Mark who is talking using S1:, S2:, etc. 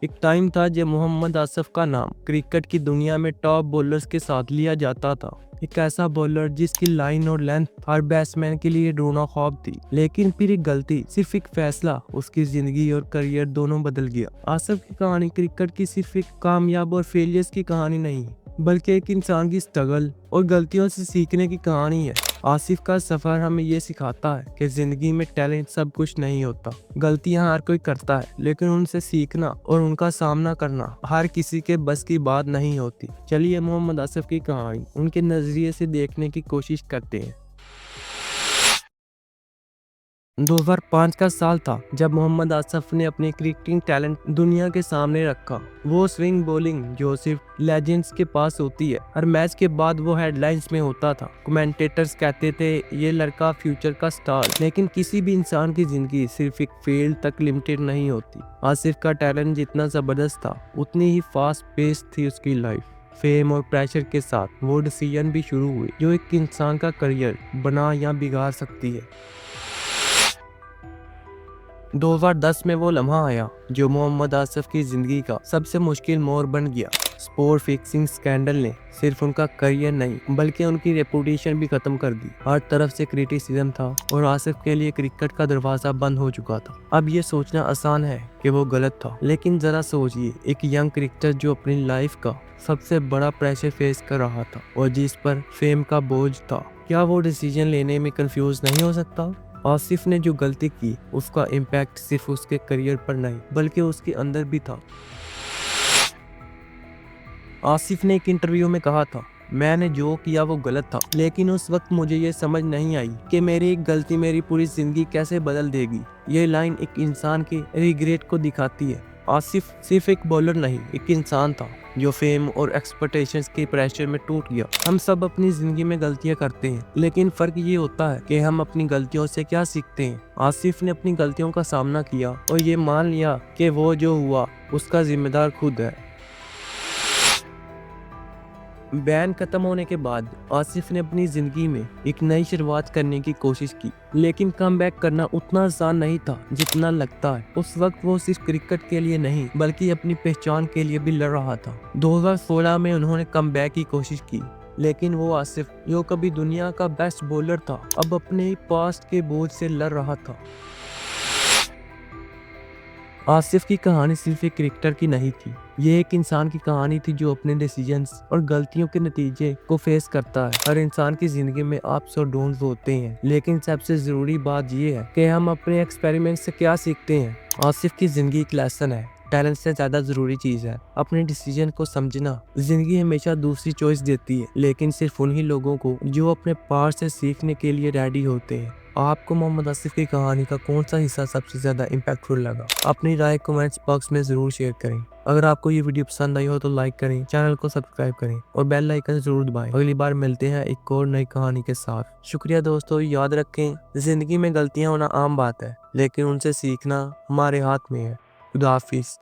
S1: एक टाइम था जब मोहम्मद आसिफ का नाम क्रिकेट की दुनिया में टॉप बॉलर्स के साथ लिया जाता था। एक ऐसा बॉलर जिसकी लाइन और लेंथ हर बैट्समैन के लिए रोना ख्वाब थी। लेकिन फिर एक गलती, सिर्फ एक फैसला उसकी जिंदगी और करियर दोनों बदल गया। आसिफ की कहानी क्रिकेट की सिर्फ एक कामयाब और फेलियर्स की कहानी नहीं, बल्कि एक इंसान की स्ट्रगल और गलतियों से सीखने की कहानी है। आसिफ का सफर हमें ये सिखाता है कि जिंदगी में टैलेंट सब कुछ नहीं होता। गलतियां हर कोई करता है, लेकिन उनसे सीखना और उनका सामना करना हर किसी के बस की बात नहीं होती। चलिए मोहम्मद आसिफ की कहानी उनके नजरिए से देखने की कोशिश करते हैं। 2005 का साल था जब मोहम्मद आसिफ ने अपनी क्रिकेटिंग टैलेंट दुनिया के सामने रखा। वो स्विंग बॉलिंग जो सिर्फ लेजेंड्स के पास होती है। हर मैच के बाद वो हेडलाइंस में होता था। कमेंटेटर्स कहते थे ये लड़का फ्यूचर का स्टार। लेकिन किसी भी इंसान की जिंदगी सिर्फ एक फील्ड तक लिमिटेड नहीं होती। आसिफ का टैलेंट जितना जबरदस्त था, उतनी ही फास्ट पेस थी उसकी लाइफ। फेम और प्रेशर के साथ वो डिसीजन भी शुरू हुए जो एक इंसान का करियर बना या बिगाड़ सकती है। 2010 में वो लम्हा आया जो मोहम्मद आसिफ की जिंदगी का सबसे मुश्किल मोड़ बन गया। स्पोर्ट फिक्सिंग स्कैंडल ने सिर्फ उनका करियर नहीं बल्कि उनकी रेपुटेशन भी खत्म कर दी। हर तरफ से क्रिटिसिज्म था और आसिफ के लिए क्रिकेट का दरवाजा बंद हो चुका था। अब ये सोचना आसान है कि वो गलत था, लेकिन जरा सोचिए, एक यंग क्रिकेटर जो अपनी लाइफ का सबसे बड़ा प्रेशर फेस कर रहा था और जिस पर फेम का बोझ था, क्या वो डिसीजन लेने में कंफ्यूज नहीं हो सकता? आसिफ ने जो गलती की उसका इम्पैक्ट सिर्फ उसके करियर पर नहीं बल्कि उसके अंदर भी था। आसिफ ने एक इंटरव्यू में कहा था, मैंने जो किया वो गलत था, लेकिन उस वक्त मुझे ये समझ नहीं आई कि मेरी एक गलती मेरी पूरी जिंदगी कैसे बदल देगी। ये लाइन एक इंसान के रिग्रेट को दिखाती है। आसिफ सिर्फ एक बॉलर नहीं, एक इंसान था जो फेम और एक्सपेक्टेशंस के प्रेशर में टूट गया। हम सब अपनी जिंदगी में गलतियां करते हैं, लेकिन फर्क ये होता है कि हम अपनी गलतियों से क्या सीखते हैं। आसिफ ने अपनी गलतियों का सामना किया और ये मान लिया कि वो जो हुआ उसका जिम्मेदार खुद है। बैन खत्म होने के बाद आसिफ ने अपनी जिंदगी में एक नई शुरुआत करने की कोशिश की, लेकिन कमबैक करना उतना आसान नहीं था जितना लगता है। उस वक्त वो सिर्फ क्रिकेट के लिए नहीं बल्कि अपनी पहचान के लिए भी लड़ रहा था। 2016 में उन्होंने कमबैक की कोशिश की, लेकिन वो आसिफ जो कभी दुनिया का बेस्ट बॉलर था, अब अपने पास्ट के बोझ से लड़ रहा था। आसिफ की कहानी सिर्फ एक क्रिकेटर की नहीं थी, ये एक इंसान की कहानी थी जो अपने डिसीजंस और गलतियों के नतीजे को फेस करता है। हर इंसान की जिंदगी में अप्स और डाउन्स होते हैं, लेकिन सबसे जरूरी बात ये है कि हम अपने एक्सपेरिमेंट से क्या सीखते हैं। आसिफ की जिंदगी एक लेसन है। टैलेंट से ज्यादा जरूरी चीज है अपने डिसीजन को समझना। जिंदगी हमेशा दूसरी चॉइस देती है, लेकिन सिर्फ उन्हीं लोगों को जो अपने पार से सीखने के लिए रेडी होते हैं। आपको मोहम्मद आसिफ की कहानी का कौन सा हिस्सा सबसे ज्यादा इम्पैक्टफुल लगा? अपनी राय कमेंट्स बॉक्स में जरूर शेयर करें। अगर आपको ये वीडियो पसंद आई हो तो लाइक करें, चैनल को सब्सक्राइब करें और बेल आइकन जरूर दबाएं। अगली बार मिलते हैं एक और नई कहानी के साथ। शुक्रिया दोस्तों, याद रखें जिंदगी में गलतियां होना आम बात है, लेकिन उनसे सीखना हमारे हाथ में है। खुदा हाफिज।